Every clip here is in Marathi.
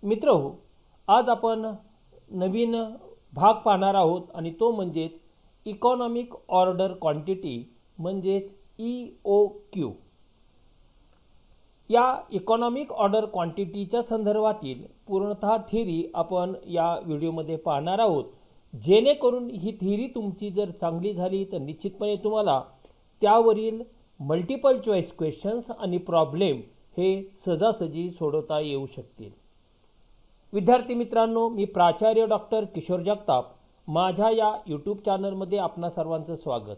मित्रहो, आज आपण नवीन भाग पाहणार आहोत आणि तो म्हणजेच इकॉनॉमिक ऑर्डर क्वांटिटी म्हणजेच EOQ. या इकॉनॉमिक ऑर्डर क्वांटिटीच्या संदर्भातील पूर्णतः थिअरी आपण या व्हिडिओमध्ये पाहणार आहोत. जेणेकरून ही थिअरी तुमची जर चांगली झाली तर निश्चितपणे तुम्हाला त्यावरील मल्टिपल चॉईस क्वेश्चन्स आणि प्रॉब्लेम हे सहजासहजी सोडवता येऊ शकतील. विद्यार्थी मित्रांनो, मी प्राचार्य डॉक्टर किशोर जगताप. माझ्या या यूट्यूब चॅनलमध्ये आपणा सर्वांचं स्वागत.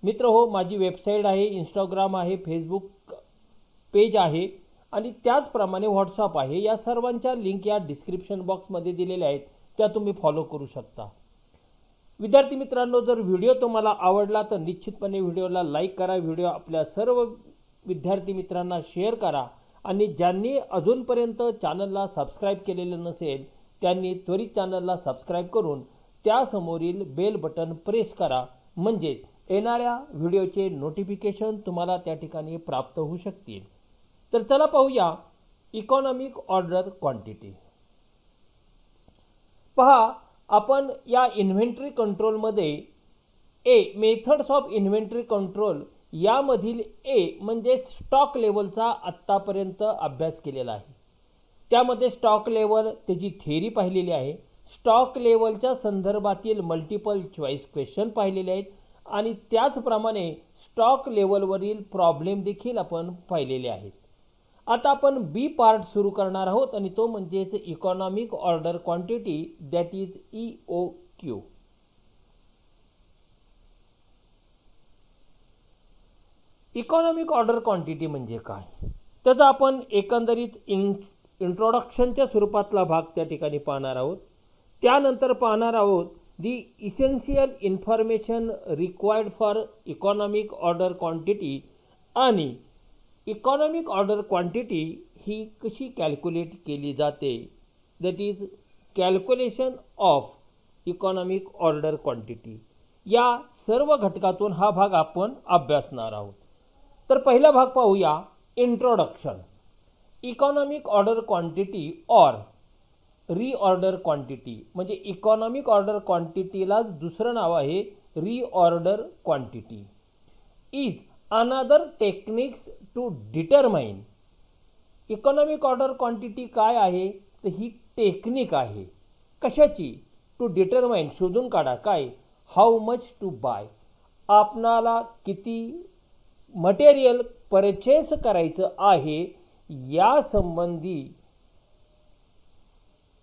मित्र हो, माझी वेबसाईट आहे, इंस्टाग्राम आहे, फेसबुक पेज आहे आणि त्याचप्रमाणे व्हॉट्सअप आहे. या सर्वांच्या लिंक या डिस्क्रिप्शन बॉक्समध्ये दिलेल्या आहेत, त्या तुम्ही फॉलो करू शकता. विद्यार्थी मित्रांनो, जर व्हिडिओ तुम्हाला आवडला तर निश्चितपणे व्हिडिओला लाईक करा, व्हिडिओ आपल्या सर्व विद्यार्थी मित्रांना शेअर करा आणि ज्यांनी अजूनपर्यंत चॅनलला सबस्क्राईब केलेलं नसेल त्यांनी त्वरित चॅनलला सबस्क्राईब करून त्यासमोरील बेल बटन प्रेस करा, म्हणजे येणाऱ्या व्हिडिओचे नोटिफिकेशन तुम्हाला त्या ठिकाणी प्राप्त होऊ शकतील. तर चला पाहूया इकॉनॉमिक ऑर्डर क्वांटिटी. पहा, आपण या इन्व्हेंटरी कंट्रोलमध्ये मेथड्स ऑफ इन्व्हेंटरी कंट्रोल यामधील म्हणजे स्टॉक लेवलचा आत्तापर्यंत अभ्यास केलेला आहे. त्यामध्ये स्टॉक लेवल त्याची थिअरी पाहिलेली आहे, स्टॉक लेवलच्या संदर्भातील मल्टिपल चॉईस क्वेश्चन पाहिलेले आहेत आणि त्याचप्रमाणे स्टॉक लेवलवरील प्रॉब्लेम देखील आपण पाहिलेले आहेत. आता आपण बी पार्ट सुरू करणार आहोत आणि तो म्हणजेच economic order quantity, that is EOQ. Economic order quantity म्हणजे काय, त्याचा आपण एकंदरीत इंट्रोडक्शनच्या स्वरूपातला भाग त्या ठिकाणी पाहणार आहोत. त्यानंतर पाहणार आहोत the essential information required for economic order quantity आणि इकॉनॉमिक ऑर्डर क्वांटिटी ही कशी कॅल्क्युलेट केली जाते, that is calculation of economic order quantity. या सर्व घटकातून हा भाग आपण अभ्यासणार आहोत. तर पहिला भाग पाहूया, introduction. Economic order quantity or reorder quantity म्हणजे इकॉनॉमिक ऑर्डर क्वांटिटीला दुसरं नाव आहे reorder quantity, is another techniques to determine. Economic order quantity काय आहे तर ही टेक्निक आहे. कशाची? टू डिटरमाइन, शोधून काढा. काय? हाऊ मच टू बाय, आपणाला किती मटेरियल परचेस करायचं आहे या संबंधी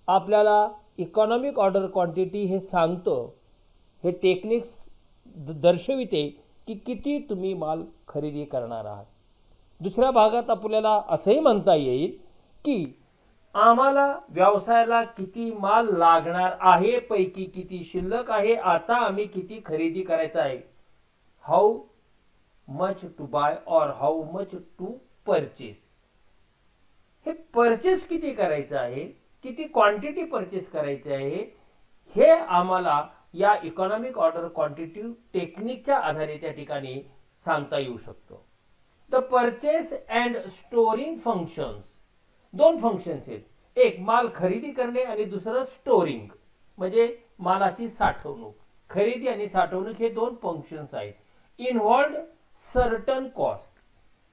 आपल्याला इकॉनॉमिक ऑर्डर क्वांटिटी हे सांगतं. हे टेक्निक्स दर्शविते की किती तुम्ही माल खरेदी करणार आहात. दुसऱ्या भागात आपल्याला असंही म्हणता येईल की आम्हाला व्यवसायाला किती माल लागणार आहे, पैकी किती शिल्लक आहे, आता आम्ही किती खरेदी करायचं आहे. हाऊ मच टू बाय और हाऊ मच टू परचेस. हे परचेस किती करायचं आहे, किती क्वांटिटी परचेस करायची आहे, हे आम्हाला या इकॉनॉमिक ऑर्डर क्वांटिटी टेक्निकच्या आधारे त्या ठिकाणी सांगता येऊ शकतो. The purchase and storing functions, दोन फंक्शन्स आहेत. एक माल खरेदी करणे आणि दुसरं स्टोरिंग म्हणजे मालाची साठवणूक. खरेदी आणि साठवणूक हे दोन फंक्शन्स आहेत. इन्व्हॉल्व्ड सर्टन कॉस्ट,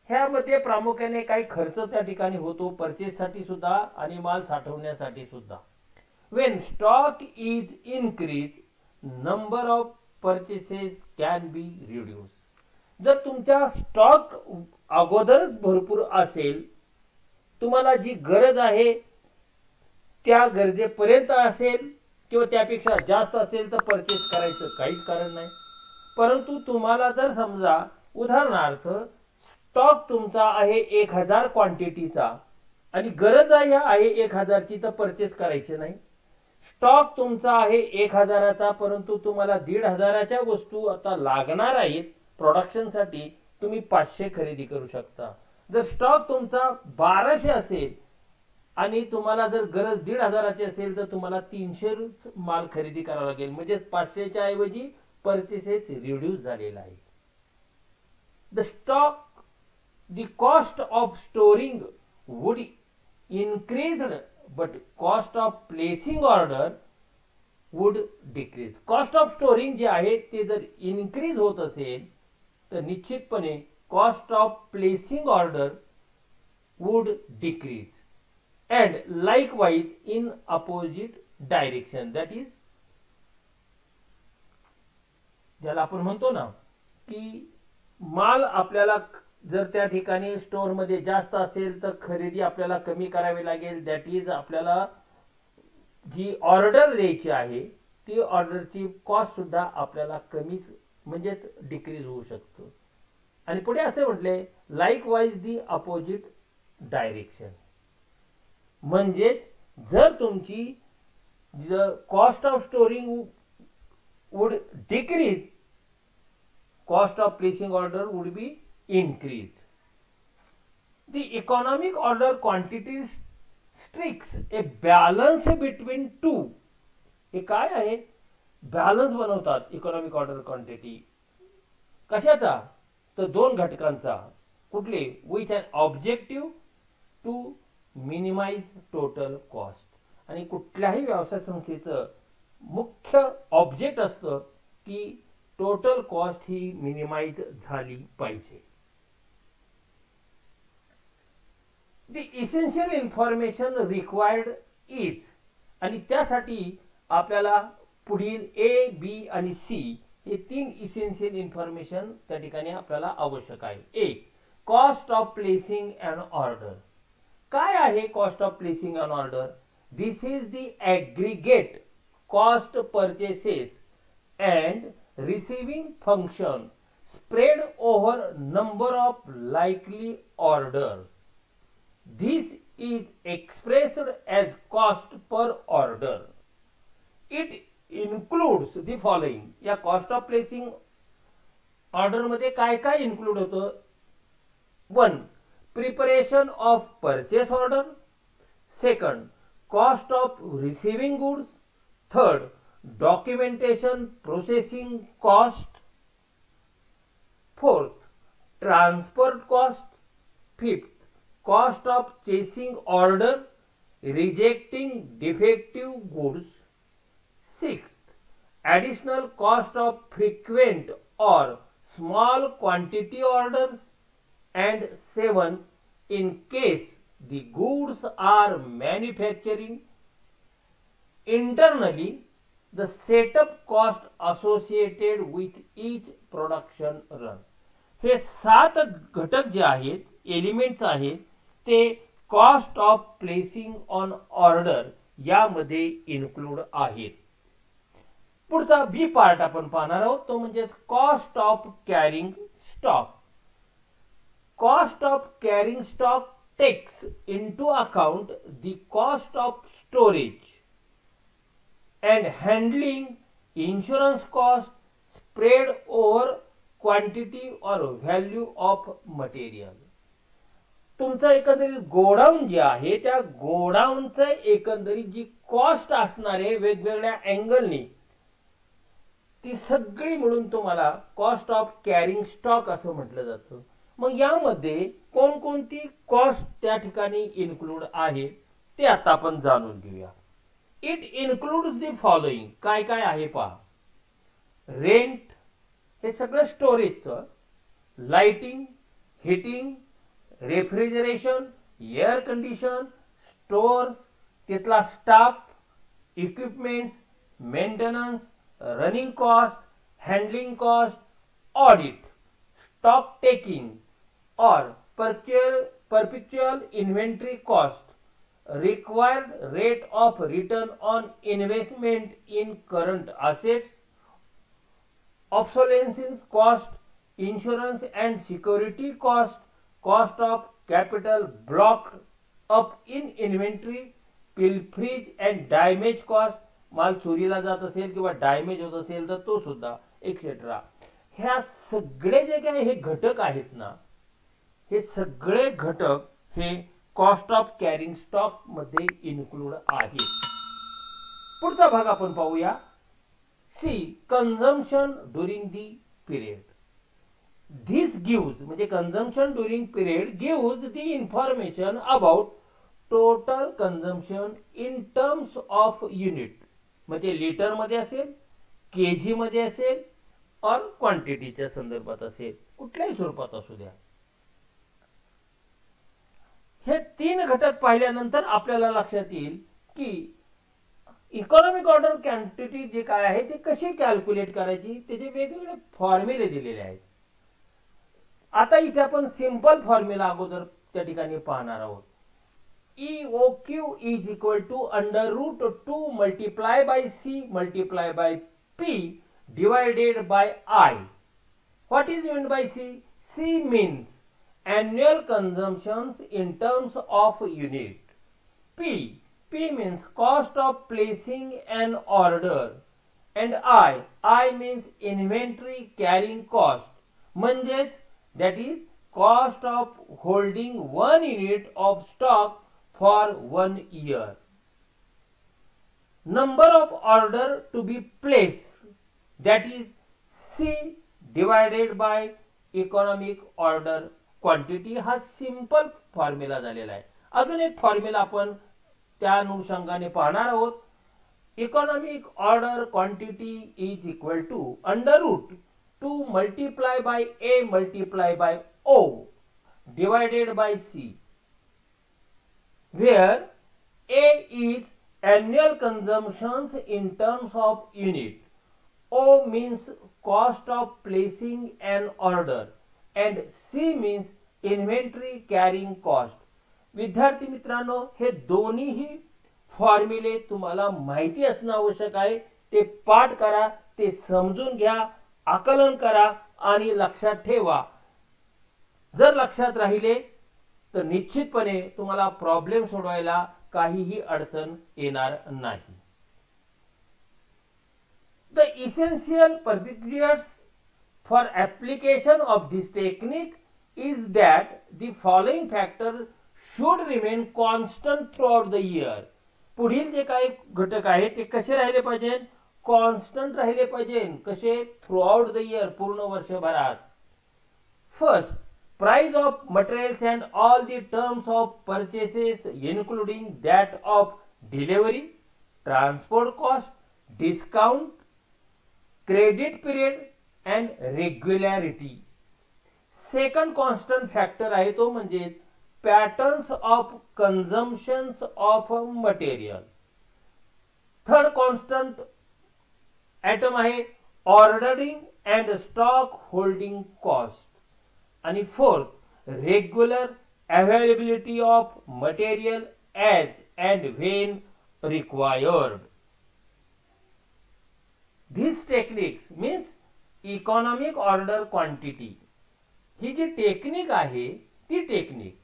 ह्यामध्ये प्रामुख्याने काही खर्च त्या ठिकाणी होतो, परचेससाठी सुद्धा आणि माल साठवण्यासाठी सुद्धा. Wien stock is increase, number of purchases can be reduce. जर तुमचा स्टॉक अगोदरच भरपूर असेल, तुम्हाला जी गरज आहे त्या गरजेपर्यंत असेल किंवा त्यापेक्षा जास्त असेल तर परचेस करायचं काहीच कारण नाही. परंतु तुम्हाला जर समजा उदाहरणार्थ स्टॉक तुमचा आहे 1000 क्वांटिटीचा आणि गरज आहे 1000ची, तर परचेस करायचे नाही. स्टॉक तुमचा आहे 1000चा परंतु तुम्हाला 1500च्या वस्तू आता लागणार आहेत प्रोडक्शनसाठी, तुम्ही 500 खरेदी करू शकता. जर स्टॉक तुमचा 1200 असेल आणि तुम्हाला जर गरज 1500ची असेल तर तुम्हाला 300 माल खरेदी करावा लागेल, म्हणजे 500च्या ऐवजी परचेसेस रिड्यूस झालेला आहे. The stock, the cost of storing would increased but cost of placing order would decrease. Cost of storing जे आहे ते जर इन्क्रीज होत असेल तर निश्चितपणे cost of placing order would decrease. And likewise in opposite direction, that is ज्याला आपण म्हणतो ना की माल आपल्याला जर त्या ठिकाणी स्टोअर मध्ये जास्त असेल तर खरेदी आपल्याला कमी करावी लागेल. दॅट इज आपल्याला जी ऑर्डर द्यायची आहे ती ऑर्डरची कॉस्ट सुद्धा आपल्याला कमीच म्हणजेच डिक्रीज होऊ शकतो. आणि पुढे असे म्हटले लाईकवाईज दी अपोजिट डायरेक्शन, म्हणजेच जर तुमची cost of storing would decrease, cost of placing order would be increased. The economic order quantity strikes a balance between two. हे काय आहे? बॅलन्स बनवतात इकॉनॉमिक ऑर्डर क्वांटिटी. कशाचा? तर दोन घटकांचा. कुठले? With an objective to minimise total cost. आणि कुठल्याही व्यवसाय संस्थेचं मुख्य ऑब्जेक्ट असतं की टोटल कॉस्ट ही मिनिमाइज झाली पाहिजे. The essential information required is, आणि त्यासाठी आपल्याला पुढील ए, बी आणि सी हे तीन इसेन्शियल इन्फॉर्मेशन त्या ठिकाणी आपल्याला आवश्यक आहे. A, cost of placing an order. काय आहे cost of placing an order? This is the aggregate cost purchases and receiving function spread over number of likely orders. This is expressed as cost per order. It includes the following. या cost of placing order मध्ये काय काय include होतं? 1. Preparation of purchase order. 2. Cost of receiving goods. 3. Documentation processing cost. 4. Transport cost. 5. Cost of chasing order, rejecting defective goods. 6. Additional cost of frequent or small quantity orders. And 7. In case the goods are manufacturing internally, the setup cost associated with each production run. हे 7 घटक जे आहेत, एलिमेंट्स आहेत, ते cost of placing on order यामध्ये इन्क्लूड आहेत. पुढचा बी पार्ट आपण पाहणार आहोत तो म्हणजे cost of carrying stock. Cost of carrying stock takes into account the cost of storage and handling, insurance cost spread over quantity or value of material. तुमचं एकंदरीत गोडाऊन जे आहे त्या गोडाऊनचं एकंदरीत जी कॉस्ट असणार आहे वेगवेगळ्या अँगलनी ती सगळी मिळून तुम्हाला कॉस्ट ऑफ कॅरिंग स्टॉक असं म्हटलं जातं. मग यामध्ये कोणकोणती कॉस्ट त्या ठिकाणी इन्क्लूड आहे ते आता आपण जाणून घेऊया. It includes the following. काय काय आहे पहा. रेंट हे सगळं स्टोरेजचं, lighting, heating, refrigeration, air condition, stores, तिथला staff, equipments, maintenance, running cost, handling cost, audit, stock taking और perpetual inventory cost, required rate of return on investment in current assets, obsolescence cost, insurance and security cost, cost of capital blocked up in inventory, pilferage and damage cost, माल चोरीला जात असेल किंवा डॅमेज होत असेल तर तो सुद्धा एक्सेट्रा. ह्या सगळे जे काही हे घटक आहेत ना हे सगळे घटक हे कॉस्ट ऑफ कॅरिंग स्टॉक मध्ये इन्क्लूड आहेत. पुढचा भाग आपण पाहूया. C consumption during the period. This gives म्हणजे consumption during period gives the information about total consumption in terms of unit, म्हणजे लिटर मध्ये असेल, केजी मध्ये असेल, और क्वांटिटीच्या संदर्भात असेल, कुठल्याही स्वरूपात असू द्या. हे तीन घटक पाहिल्यानंतर आपल्याला लक्षात येईल की इकॉनॉमिक ऑर्डर क्वांटिटी जे काय आहे ते कशी कॅल्क्युलेट करायची, त्याचे वेगवेगळे फॉर्म्युले दिलेले आहेत. आता इथे आपण सिंपल फॉर्म्युला अगोदर त्या ठिकाणी पाहणार आहोत. EOQ is equal to √2 multiply by C multiply by P divided by I. What is meant by C? C means annual consumptions in terms of unit. P means cost of placing an order, and I means inventory carrying cost. म्हणजेच that is cost of holding 1 unit of stock for 1 year. Number of order to be placed, that is C divided by economic order quantity. हा सिंपल फॉर्म्युला झालेला आहे. अजून एक फॉर्म्युला आपण त्या अनुषंगाने पाहणार आहोत. Economic order quantity is equal to √2 multiply by A multiply by O divided by C, where A is annual consumptions in terms of unit, O means cost of placing an order, and C means inventory carrying cost. विद्यार्थी मित्रांनो, हे दोन्हीही फॉर्म्युले तुम्हाला माहिती असणं आवश्यक आहे. ते पाठ करा, ते समजून घ्या, आकलन करा आणि लक्षात ठेवा. जर लक्षात राहिले तर निश्चितपणे तुम्हाला प्रॉब्लेम सोडवायला काहीही अडचण येणार नाही. The essential prerequisites for application of this technique is that the following factors should remain constant throughout the year. पुढील जे काही घटक आहेत ते कसे राहिले पाहिजे? कॉन्स्टंट राहिले पाहिजे. कसे? थ्रूआउट द इयर, पूर्ण वर्षभरात. First, price of materials and all the terms of purchases including that of delivery, transport cost, discount, credit period and regularity. Second constant factor आहे तो म्हणजे patterns of consumptions of material. Third constant item आहे ordering and stock holding cost. आणि fourth, regular availability of material as and when required. These techniques means economic order quantity. ही जी टेक्निक आहे ती technique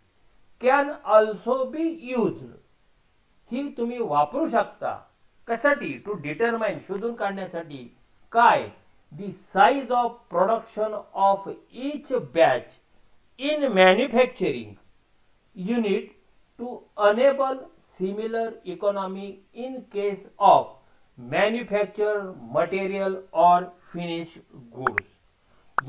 can also be used. ही तुम्ही वापरू शकता. कशासाठी? टू डिटरमाइन, शोधून काढण्यासाठी. काय? the size of production of each batch in manufacturing unit to enable similar economy in case of manufactured material or finished goods.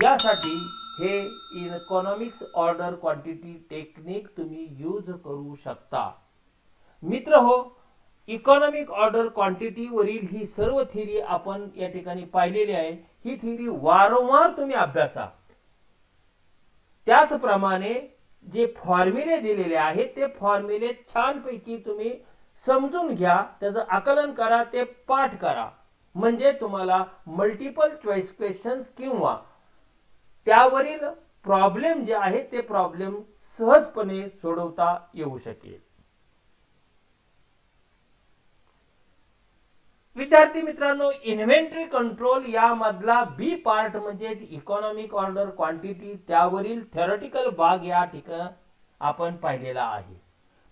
यासाठी हे इकॉनॉमिक्स ऑर्डर क्वांटिटी टेक्निक तुम्ही यूज करू शकता. मित्र हो, इकॉनॉमिक ऑर्डर क्वांटिटी वरील ही सर्व थिअरी आपण या ठिकाणी पाहिलेली आहे. ही थिअरी वारंवार तुम्ही अभ्यासा. त्याचप्रमाणे जे फॉर्म्युले दिलेले आहेत ते फॉर्म्युले छानपैकी तुम्ही समजून घ्या, त्याचं आकलन करा, ते पाठ करा. म्हणजे तुम्हाला मल्टिपल चॉईस क्वेश्चन्स किंवा त्यावरील प्रॉब्लेम जे आहे ते प्रॉब्लेम सहजपणे सोडवता येऊ शकेल. विद्यार्थी मित्रांनो, इन्व्हेंटरी कंट्रोल यामधला बी पार्ट म्हणजे इकॉनॉमिक ऑर्डर क्वांटिटी, त्यावरील थेरॉटिकल भाग या ठिकाणी आपण पाहिलेला आहे.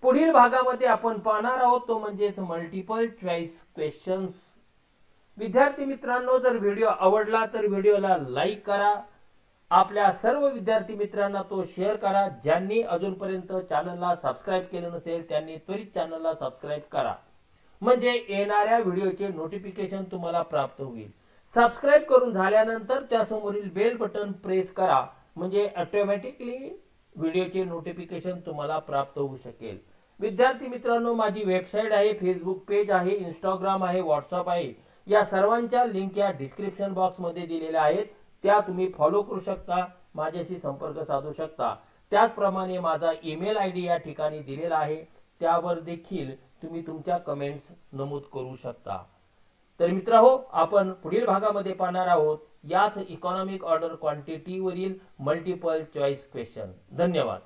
पुढील भागामध्ये आपण पाहणार आहोत तो म्हणजे मल्टिपल चॉईस क्वेश्चन्स. विद्यार्थी मित्रांनो, जर व्हिडिओ आवडला तर व्हिडिओला लाईक करा. आपल्या सर्व विद्यार्थी मित्रांना तो शेअर करा. ज्यांनी अजूनपर्यंत चॅनलला सबस्क्राईब केले नसेल त्यांनी त्वरित चॅनलला सबस्क्राईब करा, म्हणजे येणाऱ्या व्हिडिओचे नोटिफिकेशन तुम्हाला प्राप्त होईल. सबस्क्राईब करून झाल्यानंतर त्यासमोरील बेल बटन प्रेस करा, म्हणजे ऑटोमॅटिकली व्हिडिओचे नोटिफिकेशन तुम्हाला प्राप्त होऊ शकेल. विद्यार्थी मित्रांनो, माझी वेबसाईट आहे, फेसबुक पेज आहे, इंस्टाग्राम आहे, व्हॉट्सअप आहे, या सर्वांच्या लिंक या डिस्क्रिप्शन बॉक्समध्ये दिलेल्या आहेत. त्या तुम्ही फॉलो करू शकता, माझ्याशी संपर्क साधू शकता. त्याचप्रमाणे माझा ईमेल आयडी या ठिकाणी दिलेला आहे, त्यावर देखील तुम्ही तुमच्या कमेंट्स नमूद करू शकता. तर मित्रहो, आपण पुढील भागामध्ये पाहणार आहोत याच इकॉनॉमिक ऑर्डर क्वांटिटी वरील मल्टिपल चॉईस क्वेश्चन. धन्यवाद.